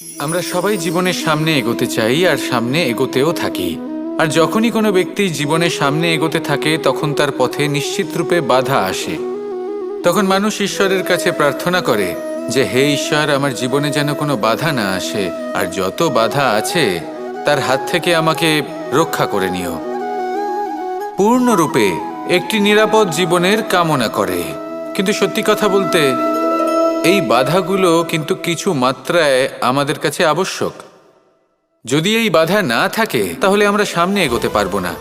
আমরা সবাই জীবনের সামনে এগোতে চাই আর সামনে এগোতেও থাকি। আর যখনই কোনো ব্যক্তি জীবনের সামনে এগোতে থাকে তখন তার পথে নিশ্চিত রূপে বাধা আসে। তখন মানুষ ঈশ্বরের কাছে প্রার্থনা করে যে হে ঈশ্বর, আমার জীবনে যেন কোনো বাধা না আসে, আর যত বাধা আছে তার হাত থেকে আমাকে রক্ষা করে নিও। পূর্ণরূপে একটি নিরাপদ জীবনের কামনা করে। কিন্তু সত্যি কথা বলতে এই বাধাগুলো কিন্তু কিছু মাত্রায় আমাদের কাছে আবশ্যক। যদি এই বাধা না থাকে তাহলে আমরা সামনে এগোতে পারবো না।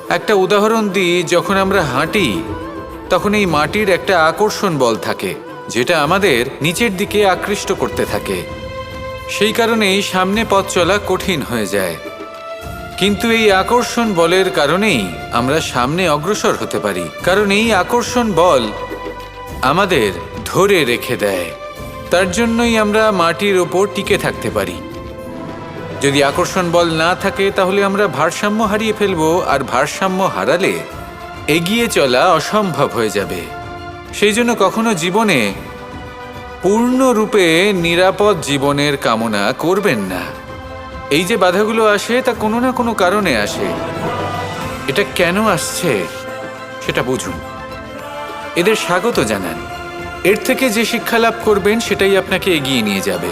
একটা উদাহরণ দিই, যখন আমরা হাঁটি তখন এই মাটির একটা আকর্ষণ বল থাকে যেটা আমাদের নিচের দিকে আকৃষ্ট করতে থাকে। সেই কারণেই সামনে পথ চলা কঠিন হয়ে যায়। কিন্তু এই আকর্ষণ বলের কারণেই আমরা সামনে অগ্রসর হতে পারি, কারণ এই আকর্ষণ বল আমাদের ধরে রেখে দেয়। তার জন্যই আমরা মাটির ওপর টিকে থাকতে পারি। যদি আকর্ষণ বল না থাকে তাহলে আমরা ভারসাম্য হারিয়ে ফেলবো, আর ভারসাম্য হারালে এগিয়ে চলা অসম্ভব হয়ে যাবে। সেই জন্য কখনো জীবনে পূর্ণরূপে নিরাপদ জীবনের কামনা করবেন না। এই যে বাধাগুলো আসে তা কোনো না কোনো কারণে আসে। এটা কেন আসছে সেটা বুঝুন, এদের স্বাগত জানান। এর থেকে যে শিক্ষা লাভ করবেন সেটাই আপনাকে এগিয়ে নিয়ে যাবে।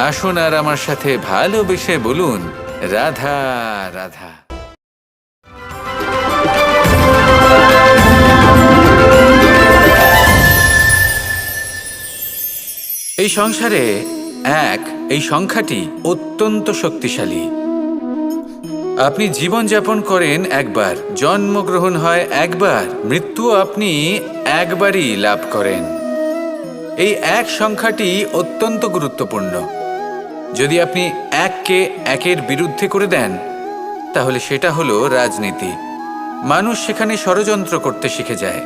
আসুন আর আমার সাথে ভালোবেসে বলুন, রাধা রাধা। এই সংসারে এই সংখ্যাটি অত্যন্ত শক্তিশালী। আপনি জীবনযাপন করেন একবার, জন্মগ্রহণ হয় একবার, মৃত্যু আপনি একবারই লাভ করেন। এই এক সংখ্যাটি অত্যন্ত গুরুত্বপূর্ণ। যদি আপনি এককে একের বিরুদ্ধে করে দেন তাহলে সেটা হলো রাজনীতি। মানুষ সেখানে ষড়যন্ত্র করতে শিখে যায়।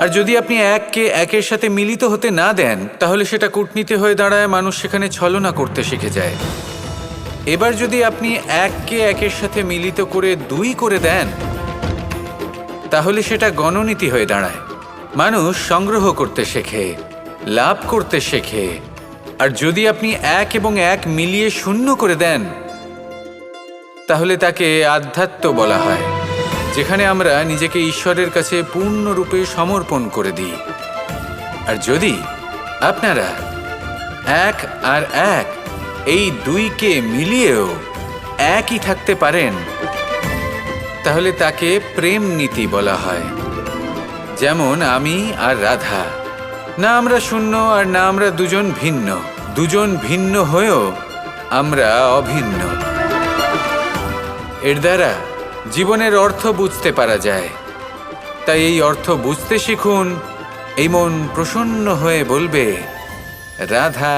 আর যদি আপনি এককে একের সাথে মিলিত হতে না দেন তাহলে সেটা কূটনীতি হয়ে দাঁড়ায়। মানুষ সেখানে ছলনা করতে শিখে যায়। এবার যদি আপনি এককে একের সাথে মিলিত করে দুই করে দেন তাহলে সেটা গণনীতি হয়ে দাঁড়ায়। মানুষ সংগ্রহ করতে শেখে, লাভ করতে শেখে। আর যদি আপনি এক এবং এক মিলিয়ে শূন্য করে দেন তাহলে তাকে আধ্যাত্ম বলা হয়, যেখানে আমরা নিজেকে ঈশ্বরের কাছে পূর্ণরূপে সমর্পণ করে দিই। আর যদি আপনারা এক আর এক এই দুইকে মিলিয়েও একই থাকতে পারেন তাহলে তাকে প্রেম নীতি বলা হয়। যেমন আমি আর রাধা, না আমরা শূন্য আর না আমরা দুজন ভিন্ন। দুজন ভিন্ন হয়েও আমরা অভিন্ন। এর দ্বারা জীবনের অর্থ বুঝতে পারা যায়। তাই এই অর্থ বুঝতে শিখুন। এই মন প্রসন্ন হয়ে বলবে, রাধা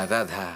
রাধা।